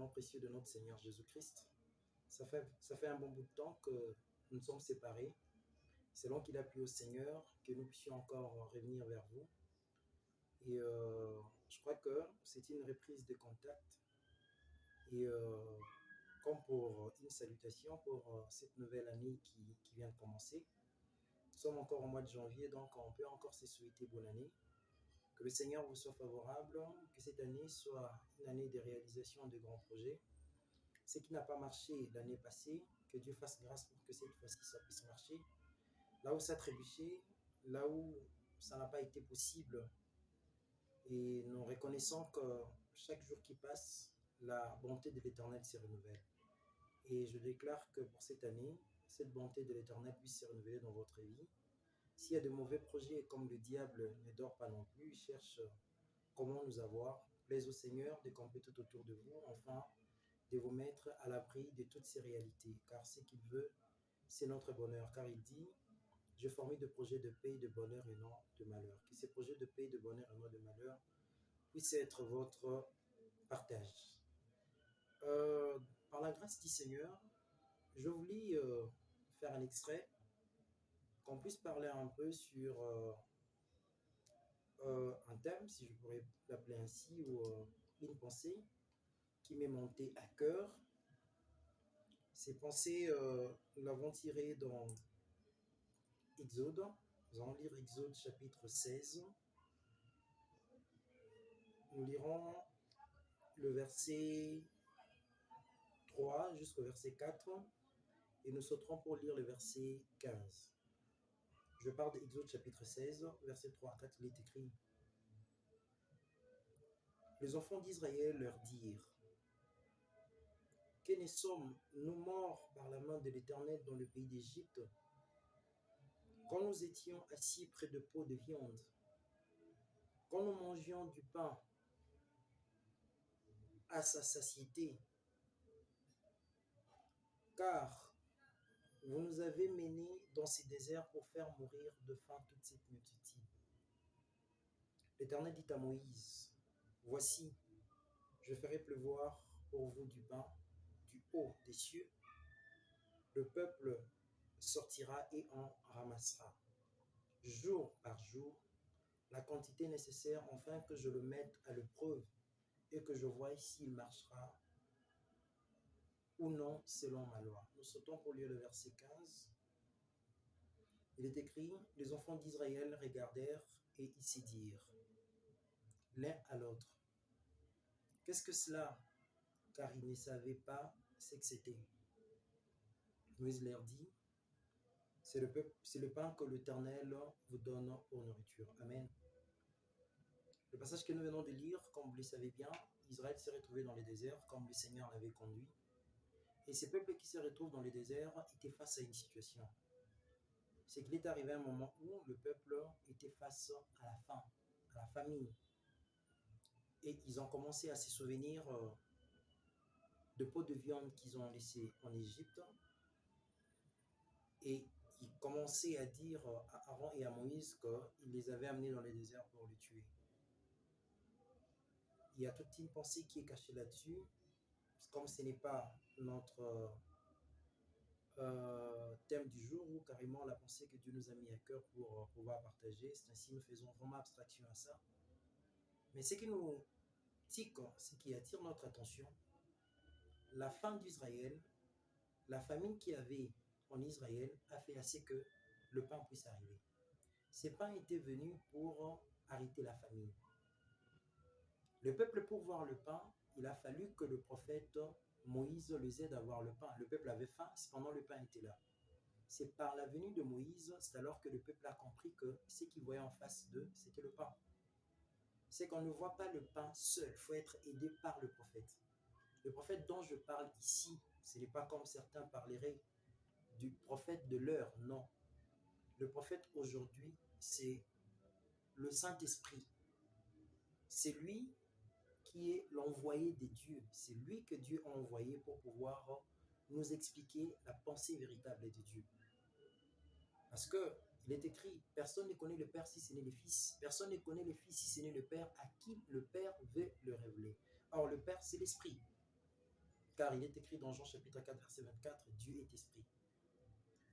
nom précieux de notre Seigneur Jésus-Christ. Ça fait un bon bout de temps que nous nous sommes séparés. C'est long qu'il a plu au Seigneur que nous puissions encore revenir vers vous. Et je crois que c'est une reprise de contact. Et comme pour une salutation pour cette nouvelle année qui vient de commencer. Nous sommes encore au mois de janvier, donc on peut encore se souhaiter bonne année. Que le Seigneur vous soit favorable, que cette année soit une année de réalisation de grands projets. Ce qui n'a pas marché l'année passée, que Dieu fasse grâce pour que cette fois-ci ça puisse marcher. Là où ça a trébuché, là où ça n'a pas été possible, et nous reconnaissons que chaque jour qui passe, la bonté de l'Éternel se renouvelle. Et je déclare que pour cette année, cette bonté de l'Éternel puisse se renouveler dans votre vie. S'il y a de mauvais projets, comme le diable ne dort pas non plus, il cherche comment nous avoir, plaise au Seigneur de camper tout autour de vous, enfin de vous mettre à l'abri de toutes ces réalités, car ce qu'il veut, c'est notre bonheur, car il dit, je formais de projets de paix, de bonheur et non de malheur. Que ces projets de paix, de bonheur et non de malheur puissent être votre partage. Par la grâce du Seigneur, je voulais faire un extrait, qu'on puisse parler un peu sur un thème, si je pourrais l'appeler ainsi, ou une pensée qui m'est montée à cœur. Ces pensées, nous l'avons tirées dans Exode. Nous allons lire Exode chapitre 16. Nous lirons le verset 3 jusqu'au verset 4 et nous sauterons pour lire le verset 15. Je parle d'Exode chapitre 16, verset 3 à 4, il est écrit: Les enfants d'Israël leur dirent: Que ne sommes-nous morts par la main de l'Éternel dans le pays d'Égypte, quand nous étions assis près de pots de viande, quand nous mangions du pain à sa satiété, car vous nous avez menés dans ces déserts pour faire mourir de faim toute cette multitude. L'Éternel dit à Moïse: Voici, je ferai pleuvoir pour vous du pain du haut des cieux. Le peuple sortira et en ramassera, jour par jour, la quantité nécessaire, afin que je le mette à l'épreuve et que je voie s'il marchera ou non selon ma loi. Nous sautons pour lire le verset 15. Il est écrit: Les enfants d'Israël regardèrent et ils se dirent l'un à l'autre: Qu'est-ce que cela? Car ils ne savaient pas ce que c'était. Moïse leur dit: C'est le pain que l'Éternel vous donne pour nourriture. Amen. Le passage que nous venons de lire, comme vous le savez bien, Israël s'est retrouvé dans le désert comme le Seigneur l'avait conduit. Et ces peuples qui se retrouvent dans le désert étaient face à une situation. C'est qu'il est arrivé un moment où le peuple était face à la faim, à la famine. Et ils ont commencé à se souvenir de pots de viande qu'ils ont laissés en Égypte. Et ils commençaient à dire à Aaron et à Moïse qu'ils les avaient amenés dans le désert pour les tuer. Il y a toute une pensée qui est cachée là-dessus. Comme ce n'est pas notre thème du jour, ou carrément la pensée que Dieu nous a mis à cœur pour pouvoir partager, c'est ainsi nous faisons vraiment abstraction à ça. Mais ce qui nous tique, ce qui attire notre attention, la faim d'Israël, la famine qu'il y avait en Israël a fait assez que le pain puisse arriver. Ces pains étaient venus pour arrêter la famine. Le peuple, pour voir le pain, il a fallu que le prophète Moïse les aide à voir le pain. Le peuple avait faim, cependant le pain était là. C'est par la venue de Moïse, c'est alors que le peuple a compris que ce qu'il voyait en face d'eux, c'était le pain. C'est qu'on ne voit pas le pain seul, il faut être aidé par le prophète. Le prophète dont je parle ici, ce n'est pas comme certains parleraient du prophète de l'heure, non. Le prophète aujourd'hui, c'est le Saint-Esprit. C'est lui qui est l'envoyé de Dieu. C'est lui que Dieu a envoyé pour pouvoir nous expliquer la pensée véritable de Dieu. Parce qu'il est écrit, personne ne connaît le Père si ce n'est le Fils. Personne ne connaît le Fils si ce n'est le Père à qui le Père veut le révéler. Or, le Père, c'est l'Esprit. car il est écrit dans Jean chapitre 4, verset 24, Dieu est esprit.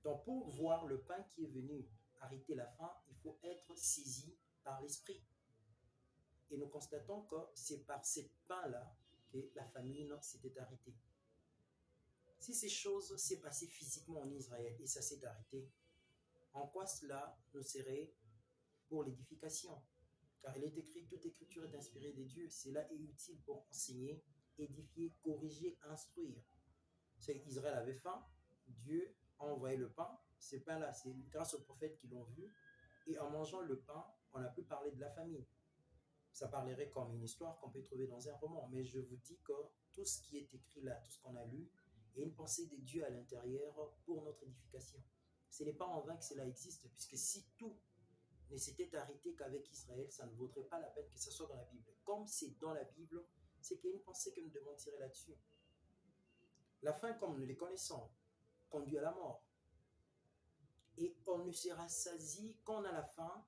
Donc pour voir le pain qui est venu arrêter la faim, il faut être saisi par l'esprit. Et nous constatons que c'est par ce pain-là que la famine s'était arrêtée. Si ces choses s'est passées physiquement en Israël et ça s'est arrêté, en quoi cela nous serait pour l'édification? Car il est écrit, toute écriture est inspirée des dieux. Cela est utile pour enseigner, édifier, corriger, instruire. C'est Israël avait faim, Dieu a envoyé le pain. Ce pain-là, c'est grâce aux prophètes qui l'ont vu. Et en mangeant le pain, on a pu parler de la famine. Ça parlerait comme une histoire qu'on peut trouver dans un roman. Mais je vous dis que tout ce qui est écrit là, tout ce qu'on a lu, est une pensée de Dieu à l'intérieur pour notre édification. Ce n'est pas en vain que cela existe, puisque si tout ne s'était arrêté qu'avec Israël, ça ne vaudrait pas la peine que ce soit dans la Bible. Comme c'est dans la Bible, c'est qu'il y a une pensée que nous devons tirer là-dessus. La faim, comme nous les connaissons, conduit à la mort. Et on ne se rassasie quand on a la faim,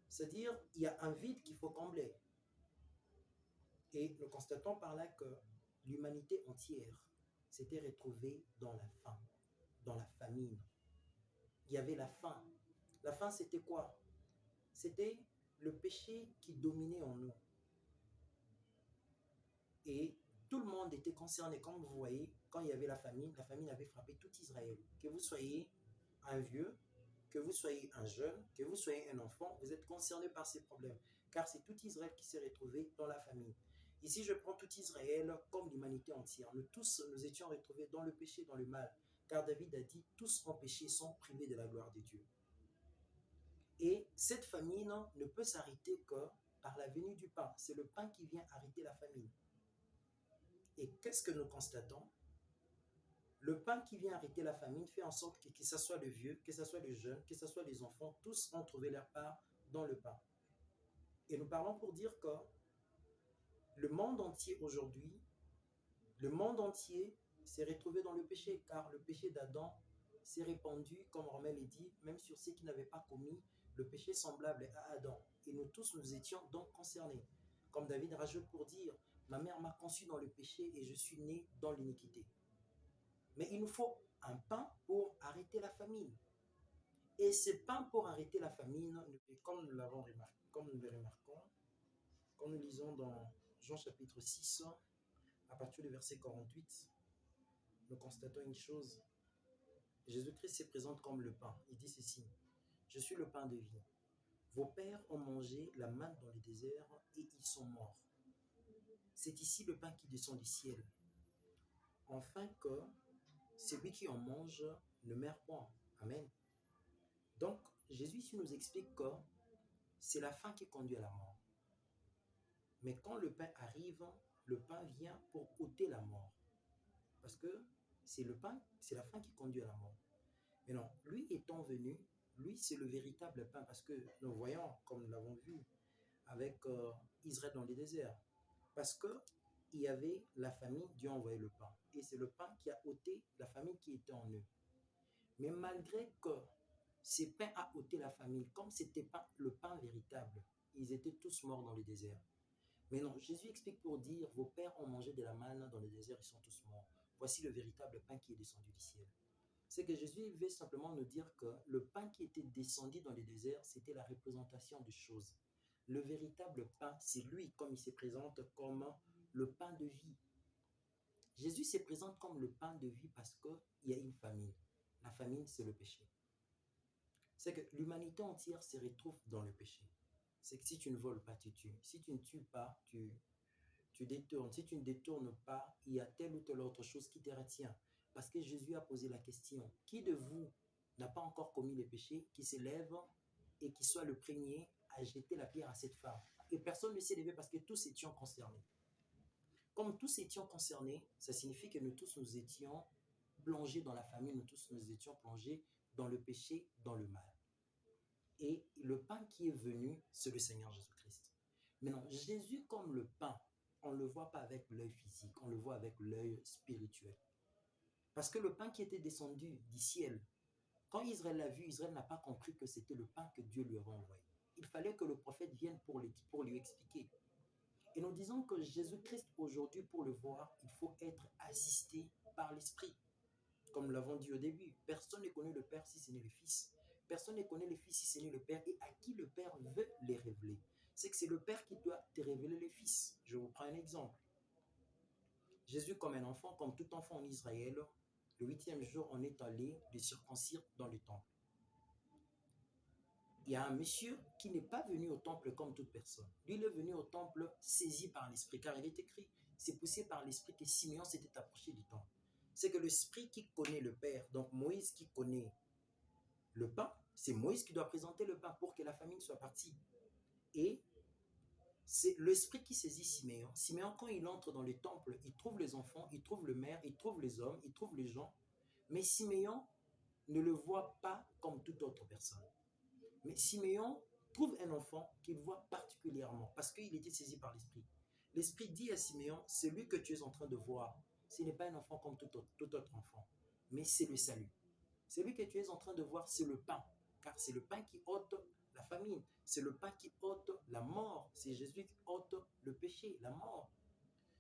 c'est-à-dire il y a un vide qu'il faut combler. Et nous constatons par là que l'humanité entière s'était retrouvée dans la faim, dans la famine. Il y avait la faim. La faim, c'était quoi? C'était le péché qui dominait en nous. Et tout le monde était concerné. Comme vous voyez, quand il y avait la famine avait frappé tout Israël. Que vous soyez un vieux, que vous soyez un jeune, que vous soyez un enfant, vous êtes concerné par ces problèmes. Car c'est tout Israël qui s'est retrouvé dans la famine. Ici, je prends tout Israël comme l'humanité entière. Nous tous, nous étions retrouvés dans le péché, dans le mal. Car David a dit, tous en péché sont privés de la gloire de Dieu. Et cette famine ne peut s'arrêter que par la venue du pain. C'est le pain qui vient arrêter la famine. Et qu'est-ce que nous constatons? Le pain qui vient arrêter la famine fait en sorte que ce soit le vieux, que ce soit le jeune, que ce soit les enfants, tous ont trouvé leur part dans le pain. Et nous parlons pour dire que le monde entier aujourd'hui, le monde entier s'est retrouvé dans le péché, car le péché d'Adam s'est répandu, comme Romain l'a dit, même sur ceux qui n'avaient pas commis le péché semblable à Adam. Et nous tous, nous étions donc concernés. Comme David rajoute pour dire, ma mère m'a conçu dans le péché et je suis né dans l'iniquité. Mais il nous faut un pain pour arrêter la famine. Et ce pain pour arrêter la famine, comme nous l'avons remarqué, comme nous le remarquons, quand nous lisons dans Jean chapitre 6, à partir du verset 48, nous constatons une chose. Jésus-Christ se présente comme le pain. Il dit ceci, je suis le pain de vie. Vos pères ont mangé la manne dans le désert et ils sont morts. C'est ici le pain qui descend du ciel, afin que celui qui en mange ne meurt point. Amen. Donc, Jésus ici nous explique que c'est la faim qui conduit à la mort. Mais quand le pain arrive, le pain vient pour ôter la mort. Parce que c'est le pain, c'est la faim qui conduit à la mort. Mais non, lui étant venu, lui c'est le véritable pain. Parce que nous voyons, comme nous l'avons vu, avec Israël dans les déserts. Parce qu'il y avait la famine, Dieu a envoyé le pain. Et c'est le pain qui a ôté la famine qui était en eux. Mais malgré que ce pain a ôté la famine, comme ce n'était pas le pain véritable, ils étaient tous morts dans le désert. Mais non, Jésus explique pour dire, vos pères ont mangé de la manne dans le désert, ils sont tous morts. Voici le véritable pain qui est descendu du ciel. C'est que Jésus veut simplement nous dire que le pain qui était descendu dans le désert, c'était la représentation de choses. Le véritable pain, c'est lui, comme il se présente comme le pain de vie. Jésus se présente comme le pain de vie parce qu'il y a une famine. La famine, c'est le péché. C'est que l'humanité entière se retrouve dans le péché. C'est que si tu ne voles pas, tu tues. Si tu ne tues pas, tu détournes. Si tu ne détournes pas, il y a telle ou telle autre chose qui te retient. Parce que Jésus a posé la question, qui de vous n'a pas encore commis le péché, qui se lève et qui soit le premier à jeter la pierre à cette femme? Et personne ne s'est levé parce que tous étions concernés. Comme tous étions concernés, ça signifie que nous tous nous étions plongés dans la famine, nous tous nous étions plongés dans le péché, dans le mal. Et le pain qui est venu, c'est le Seigneur Jésus-Christ. Maintenant, Jésus comme le pain, on ne le voit pas avec l'œil physique, on le voit avec l'œil spirituel. Parce que le pain qui était descendu du ciel, quand Israël l'a vu, Israël n'a pas compris que c'était le pain que Dieu lui avait envoyé. Il fallait que le prophète vienne pour lui expliquer. Et nous disons que Jésus-Christ aujourd'hui, pour le voir, il faut être assister par l'Esprit. Comme nous l'avons dit au début, personne ne connaît le Père si ce n'est le Fils. Personne ne connaît le Fils si ce n'est le Père et à qui le Père veut les révéler. C'est que c'est le Père qui doit te révéler le Fils. Je vous prends un exemple. Jésus, comme un enfant, comme tout enfant en Israël, le 8e jour, on est allé le circoncire dans le temple. Il y a un monsieur qui n'est pas venu au temple comme toute personne. Lui, il est venu au temple saisi par l'Esprit, car il est écrit, c'est poussé par l'Esprit que Simeon s'était approché du temple. C'est que l'Esprit qui connaît le Père, donc Moïse qui connaît le pain, c'est Moïse qui doit présenter le pain pour que la famille soit partie. Et c'est l'Esprit qui saisit Simeon. Simeon, quand il entre dans le temple, il trouve les enfants, il trouve le maire, il trouve les hommes, il trouve les gens, mais Simeon ne le voit pas comme toute autre personne. Mais Simeon trouve un enfant qu'il voit particulièrement parce qu'il était saisi par l'Esprit. L'Esprit dit à Simeon, celui que tu es en train de voir, ce n'est pas un enfant comme tout autre enfant, mais c'est le salut. Celui que tu es en train de voir, c'est le pain, car c'est le pain qui ôte la famine, c'est le pain qui ôte la mort, c'est Jésus qui ôte le péché, la mort.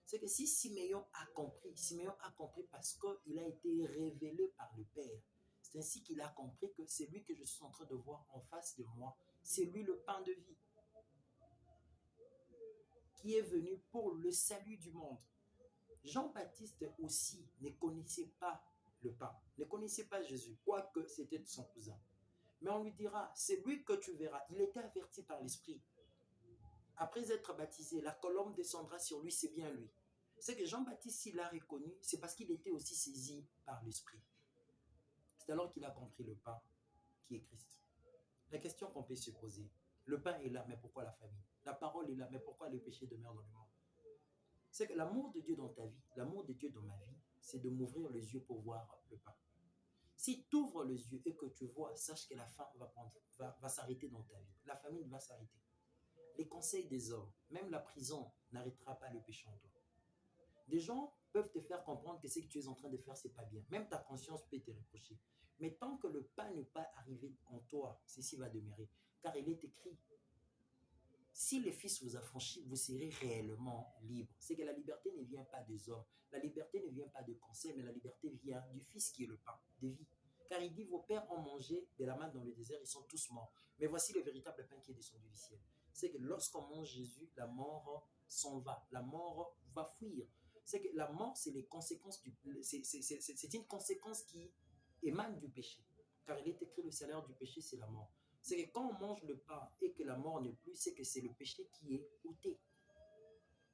C'est que si Simeon a compris parce qu'il a été révélé par le Père. C'est ainsi qu'il a compris que c'est lui que je suis en train de voir en face de moi. C'est lui le pain de vie qui est venu pour le salut du monde. Jean-Baptiste aussi ne connaissait pas le pain, ne connaissait pas Jésus, quoique c'était son cousin. Mais on lui dira, c'est lui que tu verras. Il était averti par l'Esprit. Après être baptisé, la colombe descendra sur lui, c'est bien lui. C'est que Jean-Baptiste, s'il l'a reconnu, c'est parce qu'il était aussi saisi par l'Esprit. C'est alors qu'il a compris le pain qui est Christ. La question qu'on peut se poser, le pain est là, mais pourquoi la famine? La parole est là, mais pourquoi le péché demeure dans le monde? C'est que l'amour de Dieu dans ta vie, l'amour de Dieu dans ma vie, c'est de m'ouvrir les yeux pour voir le pain. Si tu ouvres les yeux et que tu vois, sache que la faim va s'arrêter dans ta vie. La famine va s'arrêter. Les conseils des hommes, même la prison, n'arrêtera pas le péché en toi. Des gens peuvent te faire comprendre que ce que tu es en train de faire, c'est pas bien. Même ta conscience peut te reprocher. Mais tant que le pain n'est pas arrivé en toi, ceci va demeurer. Car il est écrit, si le Fils vous affranchit, vous serez réellement libre. C'est que la liberté ne vient pas des hommes. La liberté ne vient pas de conseils, mais la liberté vient du Fils qui est le pain de vie. Car il dit, vos pères ont mangé de la manne dans le désert, ils sont tous morts. Mais voici le véritable pain qui est descendu du ciel. C'est que lorsqu'on mange Jésus, la mort s'en va. La mort va fuir. C'est que la mort, c'est les conséquences c'est une conséquence qui émane du péché. Car il est écrit, le salaire du péché, c'est la mort. C'est que quand on mange le pain et que la mort n'est plus, c'est que c'est le péché qui est ôté.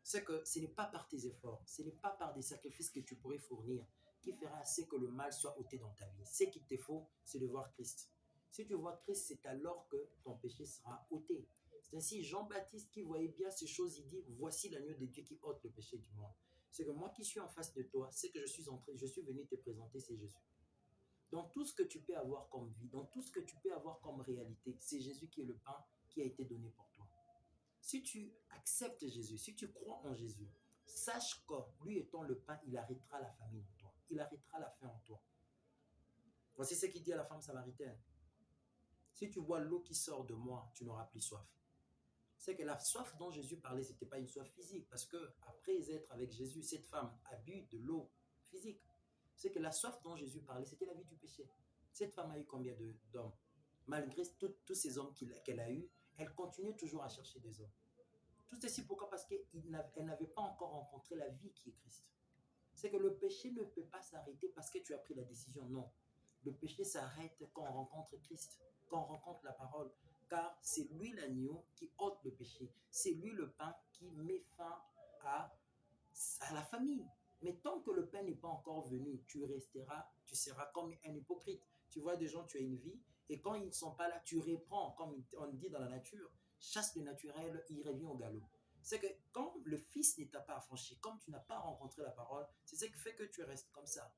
C'est que ce n'est pas par tes efforts, ce n'est pas par des sacrifices que tu pourrais fournir qui fera assez que le mal soit ôté dans ta vie. Ce qu'il te faut, c'est de voir Christ. Si tu vois Christ, c'est alors que ton péché sera ôté. C'est ainsi Jean-Baptiste qui voyait bien ces choses, il dit, voici l'agneau de Dieu qui ôte le péché du monde. C'est que moi qui suis en face de toi, c'est que je suis venu te présenter, c'est Jésus. Dans tout ce que tu peux avoir comme vie, dans tout ce que tu peux avoir comme réalité, c'est Jésus qui est le pain qui a été donné pour toi. Si tu acceptes Jésus, si tu crois en Jésus, sache que lui étant le pain, il arrêtera la famine en toi. Il arrêtera la faim en toi. Voici ce qu'il dit à la femme samaritaine. Si tu bois l'eau qui sort de moi, tu n'auras plus soif. C'est que la soif dont Jésus parlait, ce n'était pas une soif physique, parce que après être avec Jésus, cette femme a bu de l'eau physique. C'est que la soif dont Jésus parlait, c'était la vie du péché. Cette femme a eu combien d'hommes? Malgré tous ces hommes qu'elle a eus, elle continue toujours à chercher des hommes. Tout ceci pourquoi? Parce qu'elle n'avait pas encore rencontré la vie qui est Christ. C'est que le péché ne peut pas s'arrêter parce que tu as pris la décision. Non. Le péché s'arrête quand on rencontre Christ, quand on rencontre la parole. Car c'est lui l'agneau qui ôte le péché. C'est lui le pain qui met fin à la famine. Mais tant que le pain n'est pas encore venu, tu seras comme un hypocrite. Tu vois des gens, tu as une vie, et quand ils ne sont pas là, tu reprends, comme on dit dans la nature, chasse le naturel, il revient au galop. C'est que quand le Fils ne t'a pas affranchi, comme tu n'as pas rencontré la parole, c'est ce qui fait que tu restes comme ça.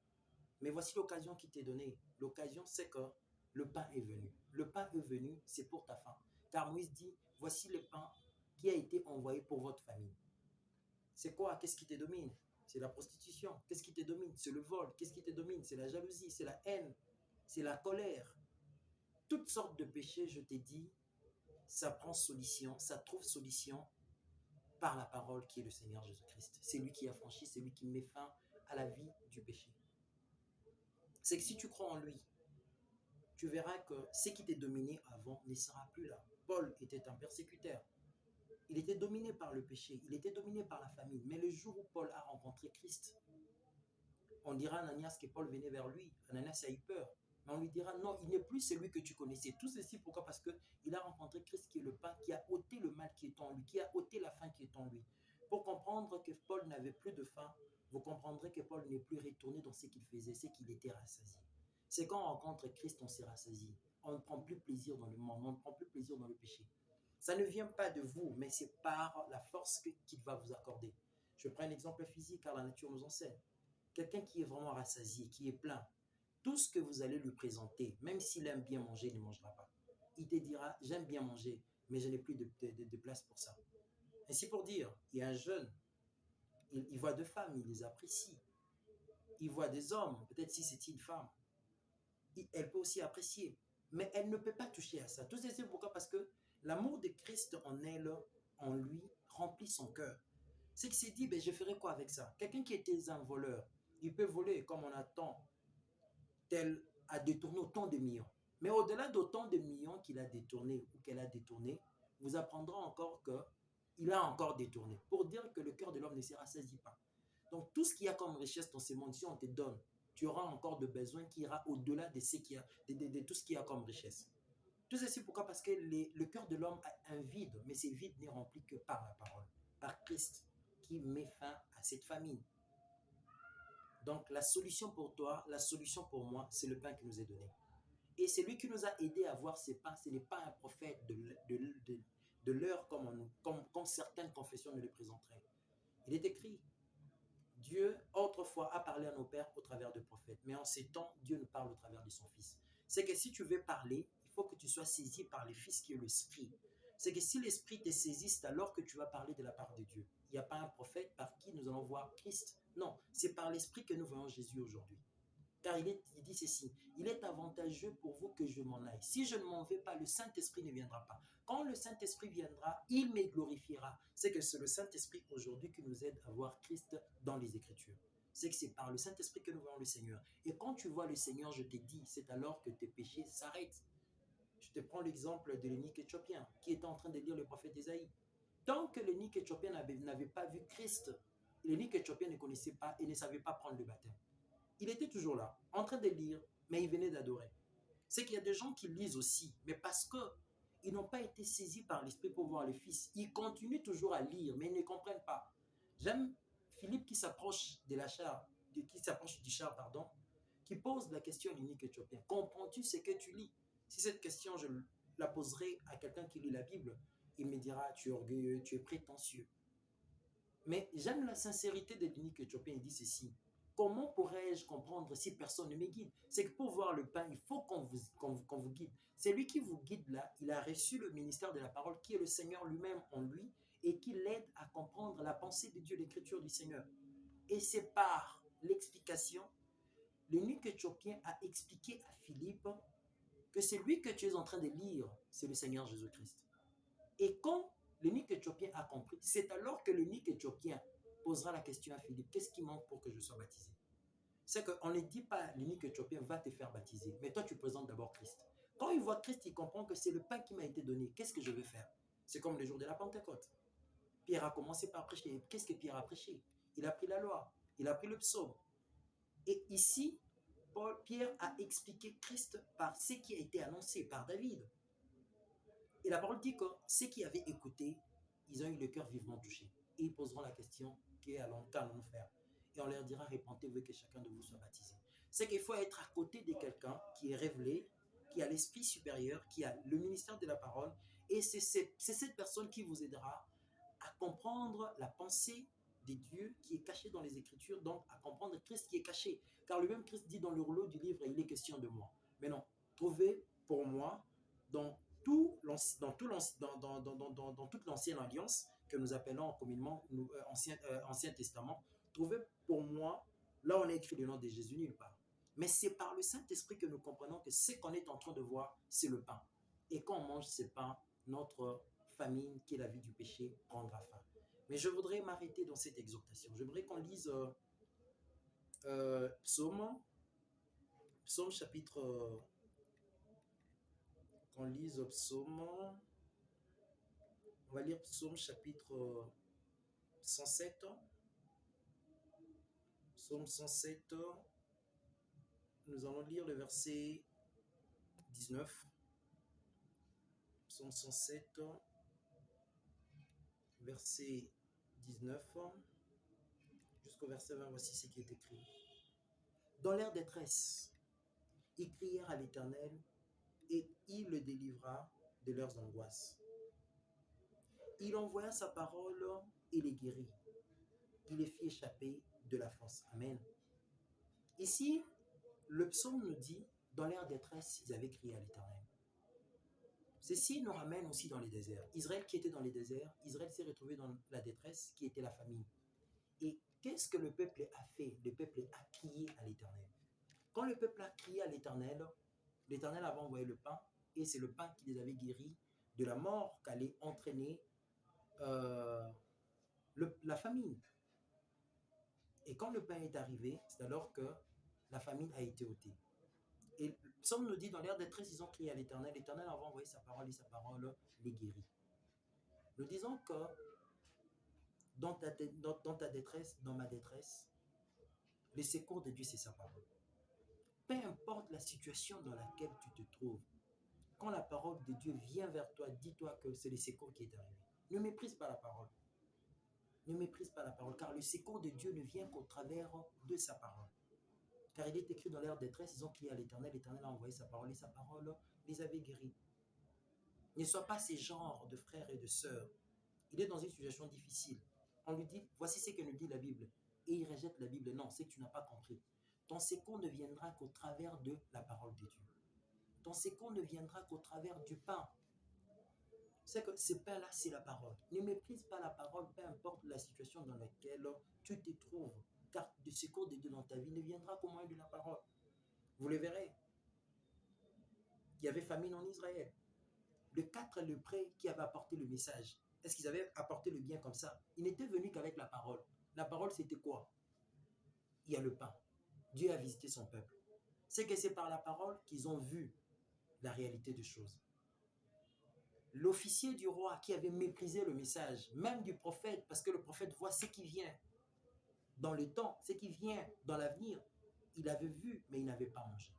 Mais voici l'occasion qui t'est donnée. L'occasion, c'est que le pain est venu. Le pain est venu, c'est pour ta faim. Car Moïse dit, voici le pain qui a été envoyé pour votre famille. C'est quoi? Qu'est-ce qui te domine? C'est la prostitution. Qu'est-ce qui te domine? C'est le vol. Qu'est-ce qui te domine? C'est la jalousie, c'est la haine, c'est la colère. Toutes sortes de péchés, je t'ai dit, ça prend solution, ça trouve solution par la parole qui est le Seigneur Jésus-Christ. C'est lui qui a franchi, c'est lui qui met fin à la vie du péché. C'est que si tu crois en lui, tu verras que ce qui t'est dominé avant ne sera plus là. Paul était un persécuteur. Il était dominé par le péché, il était dominé par la famine. Mais le jour où Paul a rencontré Christ, on dira à Ananias que Paul venait vers lui. Ananias a eu peur. Mais on lui dira, non, il n'est plus celui que tu connaissais. Tout ceci, pourquoi? Parce qu'il a rencontré Christ qui est le pain, qui a ôté le mal qui est en lui, qui a ôté la faim qui est en lui. Pour comprendre que Paul n'avait plus de faim, vous comprendrez que Paul n'est plus retourné dans ce qu'il faisait, c'est qu'il était rassasié. C'est quand on rencontre Christ, on s'est rassasié. On ne prend plus plaisir dans le monde, on ne prend plus plaisir dans le péché. Ça ne vient pas de vous, mais c'est par la force qu'il va vous accorder. Je prends un exemple physique, car la nature nous enseigne. Quelqu'un qui est vraiment rassasié, qui est plein, tout ce que vous allez lui présenter, même s'il aime bien manger, il ne mangera pas. Il te dira, j'aime bien manger, mais je n'ai plus de place pour ça. Ainsi pour dire, il y a un jeune, il voit deux femmes, il les apprécie. Il voit des hommes, peut-être si c'est une femme, elle peut aussi apprécier, mais elle ne peut pas toucher à ça. Tout ça, c'est pourquoi? Parce que l'amour de Christ en elle, en lui, remplit son cœur. C'est qu'il s'est dit, ben, je ferai quoi avec ça? Quelqu'un qui était un voleur, il peut voler comme on attend, tel a détourné autant de millions. Mais au-delà d'autant de millions qu'il a détourné ou qu'elle a détourné, vous apprendrez encore qu'il a encore détourné. Pour dire que le cœur de l'homme ne se rassasie pas. Donc tout ce qu'il y a comme richesse dans ce monde, si on te donne, tu auras encore de besoins qui ira au-delà de, de tout ce qu'il y a comme richesse. Tout ceci pourquoi? Parce que le cœur de l'homme a un vide, mais ce vide n'est rempli que par la parole, par Christ, qui met fin à cette famine. Donc la solution pour toi, la solution pour moi, c'est le pain qui nous est donné. Et c'est lui qui nous a aidés à voir ces pains. Ce n'est pas un prophète de l'heure comme certaines confessions ne le présenteraient. Il est écrit, Dieu autrefois a parlé à nos pères au travers de prophètes, mais en ces temps, Dieu nous parle au travers de son Fils. C'est que si tu veux parler, il faut que tu sois saisi par le Fils qui est l'Esprit. C'est que si l'Esprit te saisit, c'est alors que tu vas parler de la part de Dieu. Il n'y a pas un prophète par qui nous allons voir Christ. Non, c'est par l'Esprit que nous voyons Jésus aujourd'hui. Car il dit ceci, il est avantageux pour vous que je m'en aille. Si je ne m'en vais pas, le Saint-Esprit ne viendra pas. Quand le Saint-Esprit viendra, il me glorifiera. C'est que c'est le Saint-Esprit aujourd'hui qui nous aide à voir Christ dans les Écritures. C'est que c'est par le Saint-Esprit que nous voyons le Seigneur. Et quand tu vois le Seigneur, je te dis, c'est alors que tes péchés s'arrêtent. Je te prends l'exemple de l'eunuque éthiopien qui était en train de lire le prophète Ésaïe. Tant que l'eunuque éthiopien n'avait pas vu Christ, l'eunuque éthiopien ne connaissait pas et ne savait pas prendre le baptême. Il était toujours là, en train de lire, mais il venait d'adorer. C'est qu'il y a des gens qui lisent aussi, mais parce qu'ils n'ont pas été saisis par l'Esprit pour voir le Fils. Ils continuent toujours à lire, mais ils ne comprennent pas. J'aime Philippe qui s'approche de la char, qui s'approche du char, pardon, qui pose la question à l'unique éthiopien. Comprends-tu ce que tu lis? Si cette question, je la poserai à quelqu'un qui lit la Bible, il me dira, tu es orgueilleux, tu es prétentieux. Mais j'aime la sincérité de l'unique éthiopien. Il dit ceci. Comment pourrais-je comprendre si personne ne me guide? C'est que pour voir le pain, il faut qu'on vous guide. C'est lui qui vous guide là. Il a reçu le ministère de la parole qui est le Seigneur lui-même en lui et qui l'aide à comprendre la pensée de Dieu, l'écriture du Seigneur. Et c'est par l'explication, l'eunuque éthiopien a expliqué à Philippe que celui que tu es en train de lire, c'est le Seigneur Jésus-Christ. Et quand l'eunuque éthiopien a compris, c'est alors que l'eunuque éthiopien posera la question à Philippe, qu'est-ce qui manque pour que je sois baptisé? C'est qu'on ne dit pas l'eunuque éthiopien va te faire baptiser, mais toi tu présentes d'abord Christ. Quand il voit Christ, il comprend que c'est le pain qui m'a été donné. Qu'est-ce que je vais faire? C'est comme le jour de la Pentecôte. Pierre a commencé par prêcher. Qu'est-ce que Pierre a prêché? Il a pris la loi, il a pris le psaume. Et ici, Pierre a expliqué Christ par ce qui a été annoncé par David. Et la parole dit que ceux qui avaient écouté, ils ont eu le cœur vivement touché. Et ils poseront la question, qu'allons-nous faire? Et on leur dira, répentez-vous que chacun de vous soit baptisé. C'est qu'il faut être à côté de quelqu'un qui est révélé, qui a l'esprit supérieur, qui a le ministère de la parole. Et c'est cette personne qui vous aidera à comprendre la pensée des dieux qui est cachée dans les Écritures, donc à comprendre Christ qui est caché. Car le même Christ dit dans le rouleau du livre, il est question de moi. Mais non, trouvez pour moi dans toute l'ancienne alliance que nous appelons communément Ancien Testament, trouvez pour moi, là on a écrit le nom de Jésus nulle part. Mais c'est par le Saint-Esprit que nous comprenons que ce qu'on est en train de voir, c'est le pain. Et quand on mange ce pain, notre famine, qui est la vie du péché, prendra fin. Mais je voudrais m'arrêter dans cette exhortation. Je voudrais qu'on lise Psaume chapitre, qu'on lise Psaume, on va lire Psaume chapitre 107. Psaume 107, nous allons lire le verset 19. Psaume 107, verset 19, jusqu'au verset 20, voici ce qui est écrit. Dans leur détresse, ils crièrent à l'Éternel et il le délivra de leurs angoisses. Il envoya sa parole et les guérit. Il les fit échapper de la fosse. Amen. Ici, le psaume nous dit, dans leur détresse, ils avaient crié à l'Éternel. Ceci nous ramène aussi dans les déserts. Israël qui était dans les déserts, Israël s'est retrouvé dans la détresse qui était la famine. Et qu'est-ce que le peuple a fait? Le peuple a crié à l'Éternel. Quand le peuple a crié à l'Éternel, l'Éternel avait envoyé le pain, et c'est le pain qui les avait guéris de la mort qu'allait entraîner la famine. Et quand le pain est arrivé, c'est alors que la famine a été ôtée. Et le psaume nous dit, dans leur détresse, ils ont crié à l'Éternel. L'Éternel avait envoyé sa parole et sa parole les guérit. Nous disons que dans ta détresse, dans ma détresse, le secours de Dieu, c'est sa parole. Peu importe la situation dans laquelle tu te trouves, quand la parole de Dieu vient vers toi, dis-toi que c'est le secours qui est arrivé. Ne méprise pas la parole. Ne méprise pas la parole, car le secours de Dieu ne vient qu'au travers de sa parole. Car il est écrit dans leur détresse, ils ont crié à l'Éternel, l'Éternel a envoyé sa parole et sa parole les avait guéris. Ne sois pas ces genres de frères et de sœurs. Il est dans une situation difficile. On lui dit, voici ce que nous dit la Bible. Et il rejette la Bible. Non, c'est que tu n'as pas compris. Ton secours ne viendra qu'au travers de la parole de Dieu. Ton secours ne viendra qu'au travers du pain. C'est que ce pain-là, c'est la parole. Ne méprise pas la parole, peu importe la situation dans laquelle tu te trouves. Car le secours de Dieu dans ta vie ne viendra qu'au moyen de la parole. Vous le verrez. Il y avait famine en Israël. Les 4 lépreux qui avaient apporté le message, est-ce qu'ils avaient apporté le bien comme ça? Ils n'étaient venus qu'avec la parole. La parole, c'était quoi? Il y a le pain. Dieu a visité son peuple. C'est que c'est par la parole qu'ils ont vu la réalité des choses. L'officier du roi qui avait méprisé le message, même du prophète, parce que le prophète voit ce qui vient dans le temps, ce qui vient dans l'avenir, il avait vu, mais il n'avait pas mangé.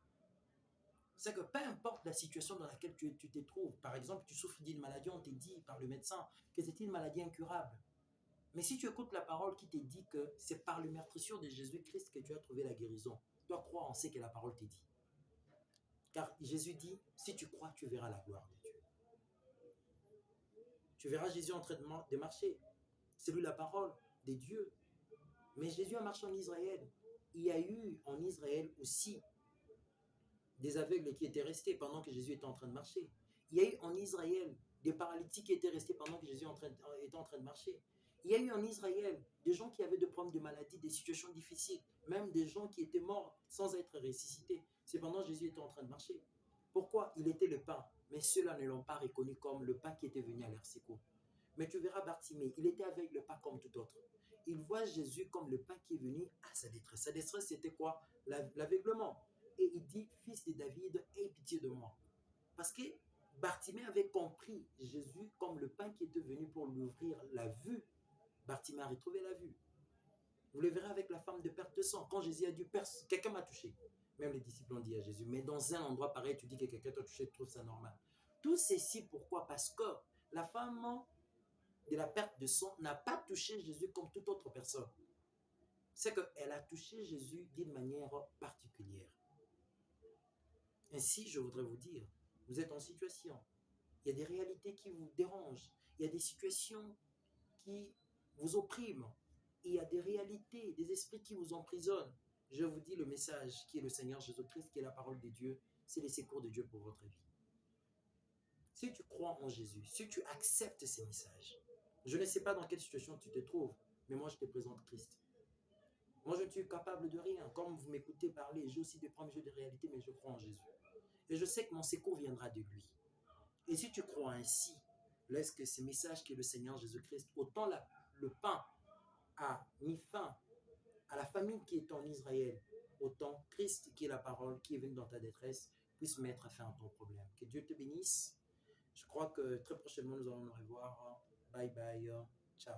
C'est que peu importe la situation dans laquelle tu te trouves, par exemple, tu souffres d'une maladie, on te dit par le médecin que c'est une maladie incurable. Mais si tu écoutes la parole qui te dit que c'est par le meurtrissure de Jésus-Christ que tu as trouvé la guérison, tu dois croire en ce que la parole te dit. Car Jésus dit, si tu crois, tu verras la gloire de Dieu. Tu verras Jésus en train de marcher. C'est lui la parole de Dieu. Mais Jésus a marché en Israël. Il y a eu en Israël aussi des aveugles qui étaient restés pendant que Jésus était en train de marcher. Il y a eu en Israël des paralytiques qui étaient restés pendant que Jésus était en train de marcher. Il y a eu en Israël des gens qui avaient des problèmes de maladie, des situations difficiles, même des gens qui étaient morts sans être ressuscités. C'est pendant que Jésus était en train de marcher. Pourquoi? Il était le pain, mais ceux-là ne l'ont pas reconnu comme le pain qui était venu à leur secours. Mais tu verras Bartimée, il était aveugle pas comme tout autre. Il voit Jésus comme le pain qui est venu à sa détresse. Sa détresse, c'était quoi? L'aveuglement. Et il dit, fils de David, aie pitié de moi. Parce que Bartimée avait compris Jésus comme le pain qui était venu pour lui ouvrir la vue. Bartimée a retrouvé la vue. Vous le verrez avec la femme de perte de sang. Quand Jésus a dit, quelqu'un m'a touché. Même les disciples ont dit à Jésus, mais dans un endroit pareil, tu dis que quelqu'un t'a touché, tu trouves ça normal. Tout ceci, pourquoi? Parce que la femme de la perte de sang n'a pas touché Jésus comme toute autre personne. C'est qu'elle a touché Jésus d'une manière particulière. Ainsi, je voudrais vous dire, vous êtes en situation. Il y a des réalités qui vous dérangent. Il y a des situations qui vous oppriment. Il y a des réalités, des esprits qui vous emprisonnent. Je vous dis le message qui est le Seigneur Jésus-Christ, qui est la parole de Dieu, c'est le secours de Dieu pour votre vie. Si tu crois en Jésus, si tu acceptes ces messages, je ne sais pas dans quelle situation tu te trouves, mais moi je te présente Christ. Moi je ne suis capable de rien. Comme vous m'écoutez parler, j'ai aussi des problèmes de réalité, mais je crois en Jésus. Et je sais que mon secours viendra de lui. Et si tu crois ainsi, laisse que ce message qui est le Seigneur Jésus-Christ, autant le pain a mis fin à la famille qui est en Israël, autant Christ qui est la parole, qui est venu dans ta détresse, puisse mettre fin à ton problème. Que Dieu te bénisse. Je crois que très prochainement, nous allons nous revoir. Bye bye. Ciao.